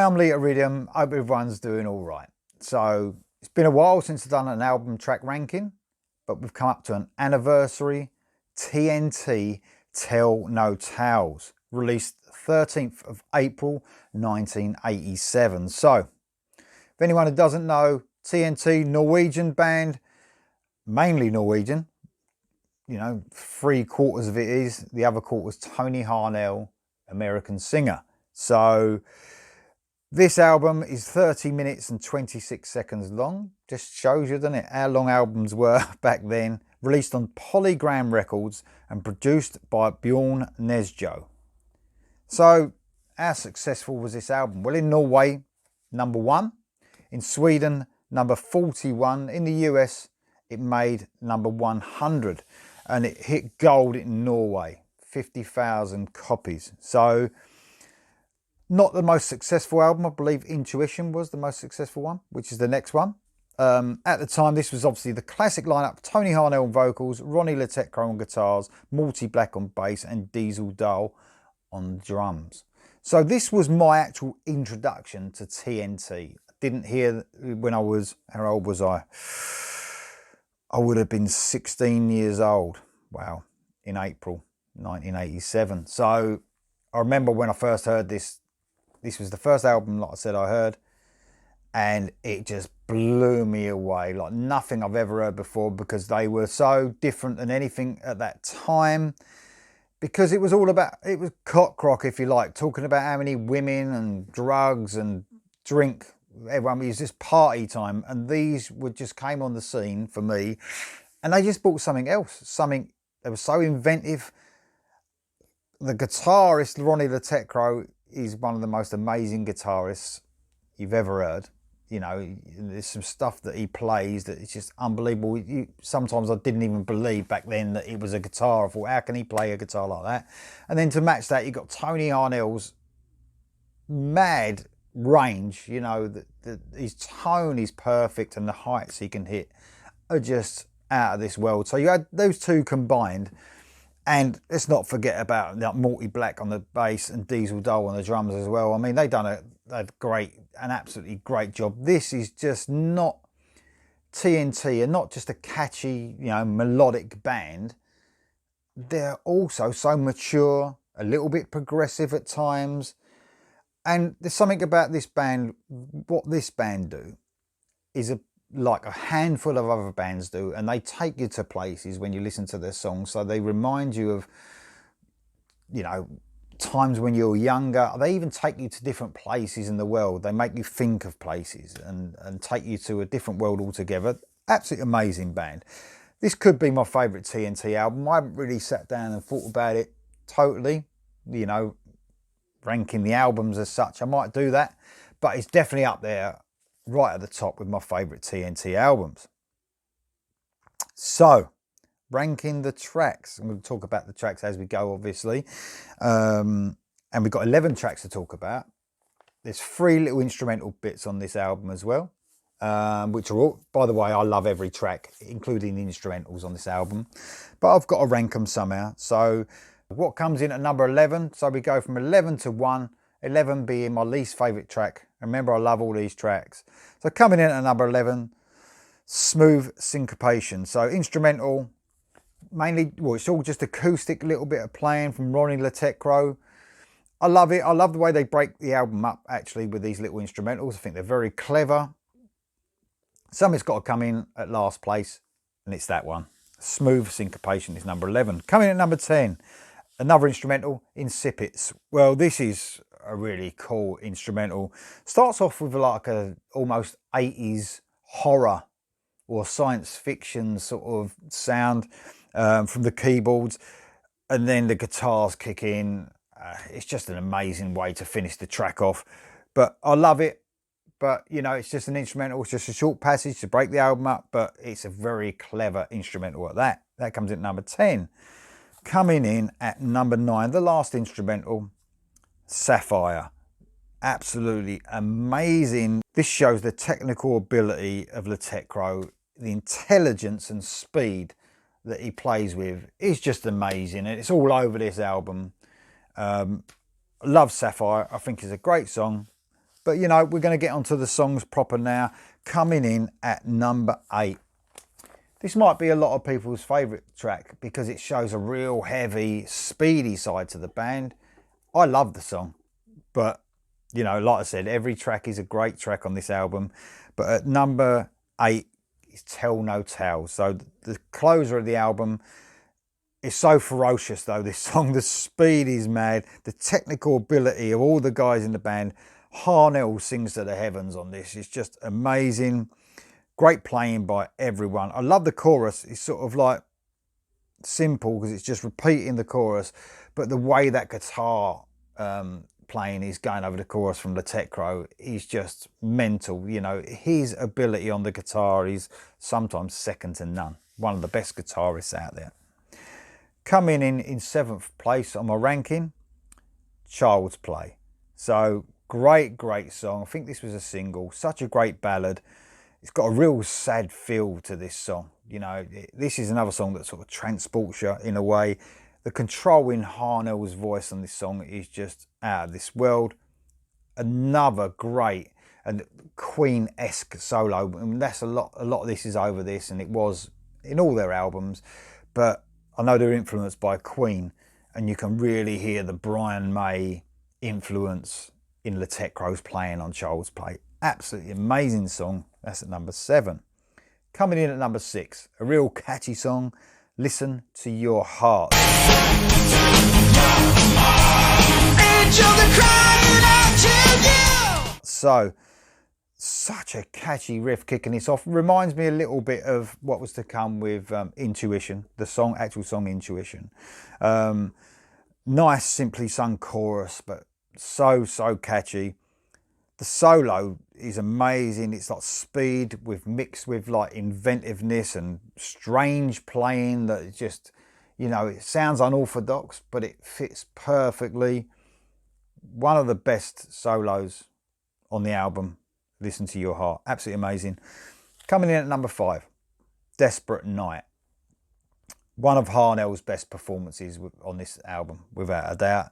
family Iridium, hope everyone's doing all right. So it's been a while since I've done an album track ranking, but we've come up to an anniversary. TNT Tell No Tales, released 13th of April 1987. So if anyone who doesn't know, TNT, Norwegian band, mainly Norwegian, you know, 3/4 of it is, the other quarter's Tony Harnell, American singer. So this album is 30 minutes and 26 seconds long. Just shows you, doesn't it, how long albums were back then. Released on Polygram Records and produced by Bjorn Nesjo. So how successful was this album? Well, in Norway, #1. In Sweden, #41. In the US, it made #100. And it hit gold in Norway, 50,000 copies. So not the most successful album. I believe Intuition was the most successful one, which is the next one. At the time, this was obviously the classic lineup: Tony Harnell on vocals, Ronnie Letekro on guitars, Morty Black on bass, and Diesel Dahl on drums. So this was my actual introduction to TNT. I didn't hear when I was, how old was I? I would have been 16 years old. Wow, in April 1987. So I remember when I first heard this. This was the first album, like I said, I heard, and it just blew me away like nothing I've ever heard before, because they were so different than anything at that time, because it was all about, it was cock rock, if you like, talking about how many women and drugs and drink. Everyone, it was just party time, and these would just came on the scene for me, and they just brought something else, something, they were so inventive. The guitarist Ronnie Letekro is one of the most amazing guitarists you've ever heard. You know, there's some stuff that he plays that is just unbelievable. Sometimes I didn't even believe back then that it was a guitar. I thought, how can he play a guitar like that? And then to match that, you got Tony Harnell's mad range. You know, his tone is perfect, and the heights he can hit are just out of this world. So you had those two combined. And let's not forget about like Morty Black on the bass and Diesel Dahl on the drums as well. I mean, they've done an absolutely great job. This is just not TNT, and not just a catchy, you know, melodic band. They're also so mature, a little bit progressive at times. And there's something about this band, what this band do is like a handful of other bands do, and they take you to places when you listen to their songs. So they remind you of, you know, times when you're younger. They even take you to different places in the world. They make you think of places and take you to a different world altogether. Absolutely amazing band. This could be my favourite TNT album. I haven't really sat down and thought about it totally, you know, ranking the albums as such. I might do that, but it's definitely up there, right at the top with my favourite TNT albums. So, ranking the tracks. I'm going to talk about the tracks as we go, obviously. And we've got 11 tracks to talk about. There's 3 little instrumental bits on this album as well, which are all, by the way, I love every track, including the instrumentals on this album. But I've got to rank them somehow. So, what comes in at number 11? So we go from 11 to 1. 11 being my least favourite track. Remember, I love all these tracks. So coming in at number 11, Smooth Syncopation. So instrumental, mainly, well, it's all just acoustic, little bit of playing from Ronnie Letekro. I love it. I love the way they break the album up, actually, with these little instrumentals. I think they're very clever. Something's got to come in at last place, and it's that one. Smooth Syncopation is number 11. Coming in at number 10, another instrumental, Incipits. Well, this is a really cool instrumental. Starts off with like a almost 80s horror or science fiction sort of sound from the keyboards, and then the guitars kick in. It's just an amazing way to finish the track off, but I love it. But you know, it's just an instrumental. It's just a short passage to break the album up, but it's a very clever instrumental at that. That comes in at number 10. Coming in at number 9, the last instrumental, Sapphire. Absolutely amazing. This shows the technical ability of Letekro, the intelligence and speed that he plays with is just amazing, and it's all over this album. Love Sapphire. I think it's a great song, But you know, we're going to get onto the songs proper now. Coming in at number 8. This might be a lot of people's favourite track because it shows a real heavy, speedy side to the band. I love the song, but you know, like I said, every track is a great track on this album. But at number 8 is Tell No Tales. So the closer of the album is so ferocious though, this song. The speed is mad. The technical ability of all the guys in the band. Harnell sings to the heavens on this. It's just amazing. Great playing by everyone. I love the chorus. It's sort of like simple because it's just repeating the chorus. But the way that guitar playing is going over the chorus from Letecro is just mental. You know, his ability on the guitar is sometimes second to none. One of the best guitarists out there. Coming in 7th place on my ranking, Child's Play. So great song. I think this was a single. Such a great ballad. It's got a real sad feel to this song. You know, this is another song that sort of transports you in a way. The control in Harnell's voice on this song is just out of this world. Another great and Queen-esque solo. I mean, that's a lot of this is over this, and it was in all their albums. But I know they're influenced by Queen, and you can really hear the Brian May influence in Letecro's playing on Child's Play. Absolutely amazing song. That's at number 7. Coming in at number 6, a real catchy song, Listen to Your Heart. So, such a catchy riff kicking this off. Reminds me a little bit of what was to come with Intuition, the actual song Intuition. Nice, simply sung chorus, but so catchy. The solo is amazing. It's like speed mixed with like inventiveness and strange playing that just, you know, it sounds unorthodox, but it fits perfectly. One of the best solos on the album, Listen to Your Heart. Absolutely amazing. Coming in at number 5, Desperate Night. One of Harnell's best performances on this album, without a doubt.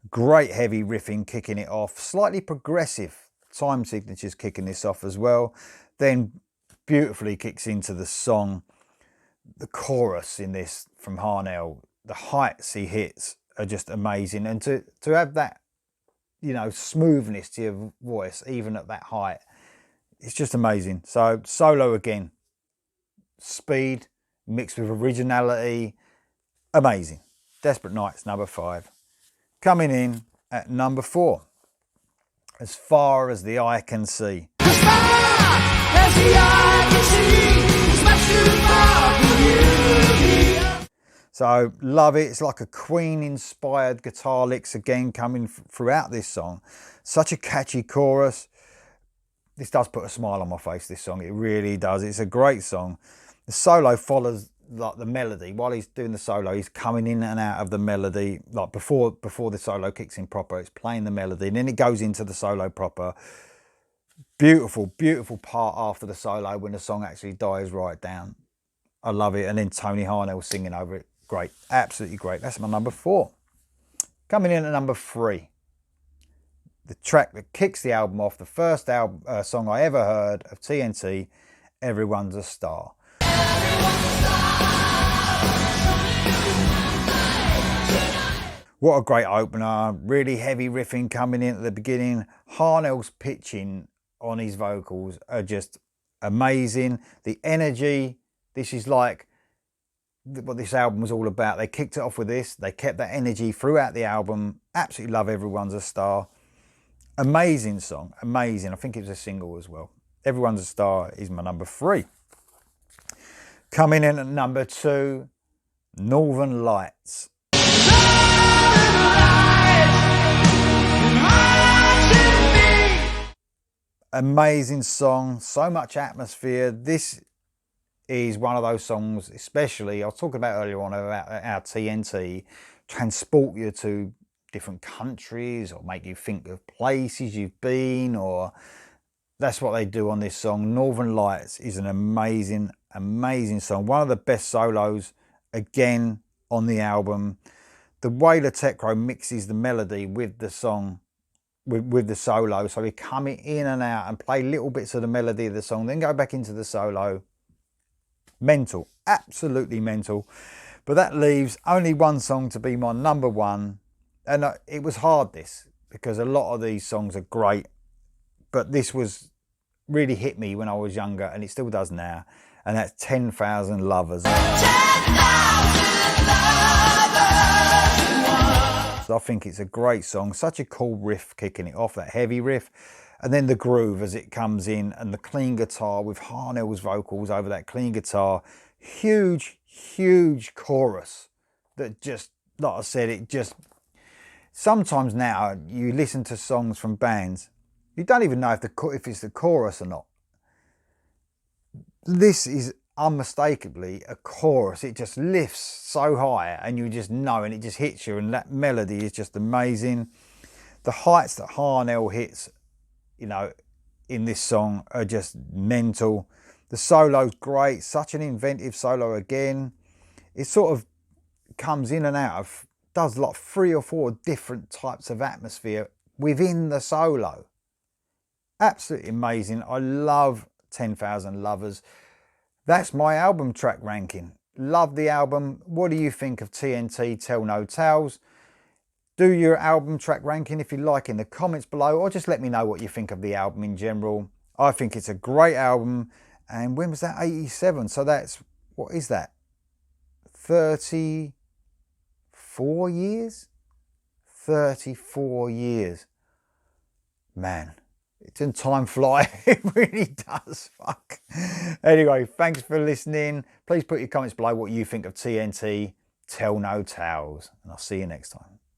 Great heavy riffing kicking it off. Slightly progressive time signatures kicking this off as well. Then beautifully kicks into the song. The chorus in this from Harnell, the heights he hits are just amazing. And to have that, you know, smoothness to your voice, even at that height, it's just amazing. So solo again, speed mixed with originality, amazing. Desperate Night's number 5. Coming in at number 4, As Far as the Eye Can See. As far as the eye can see, it's much too far for you. So love it. It's like a Queen-inspired guitar licks again coming throughout this song. Such a catchy chorus. This does put a smile on my face, this song. It really does. It's a great song. The solo follows like the melody. While he's doing the solo, he's coming in and out of the melody. Like before the solo kicks in proper, it's playing the melody, and then it goes into the solo proper. Beautiful part after the solo when the song actually dies right down. I love it. And then Tony Harnell singing over it. Great. Absolutely great. That's my number 4. Coming in at number 3. The track that kicks the album off, the first song I ever heard of TNT, Everyone's a Star. What a great opener. Really heavy riffing coming in at the beginning. Harnell's pitching on his vocals are just amazing. The energy, this is like what this album was all about. They kicked it off with this. They kept that energy throughout the album. Absolutely love Everyone's a Star. Amazing song. Amazing. I think it was a single as well. Everyone's a Star is my number 3. Coming in at number 2, Northern Lights. Amazing song, so much atmosphere. This is one of those songs, especially, I was talking about earlier on about our TNT, transport you to different countries or make you think of places you've been, or that's what they do on this song. Northern Lights is an amazing song. One of the best solos, again, on the album. The way Letecro mixes the melody with the song with the solo. So we come in and out and play little bits of the melody of the song, then go back into the solo. Mental, absolutely mental. But that leaves only one song to be my number one. And it was hard, this, because a lot of these songs are great. But this was really hit me when I was younger, and it still does now. And that's 10,000 Lovers. 10,000 lovers. I think it's a great song. Such a cool riff kicking it off, that heavy riff. And then the groove as it comes in, and the clean guitar with Harnell's vocals over that clean guitar. Huge, huge chorus that just, like I said, it just... Sometimes now you listen to songs from bands, you don't even know if it's the chorus or not. This is unmistakably a chorus. It just lifts so high and you just know, and it just hits you, and that melody is just amazing. The heights that Harnell hits, you know, in this song are just mental. The solo's great, such an inventive solo again. It sort of comes in and out of, does like 3 or 4 different types of atmosphere within the solo. Absolutely amazing. I love 10,000 Lovers. That's my album track ranking. Love the album. What do you think of TNT Tell No Tales? Do your album track ranking if you like in the comments below, or just let me know what you think of the album in general. I think it's a great album. And when was that? 87. So that's, what is that? 34 years? 34 years. Man, doesn't time fly? It really does. Fuck. Anyway, thanks for listening. Please put your comments below what you think of TNT Tell No Tales. And I'll see you next time.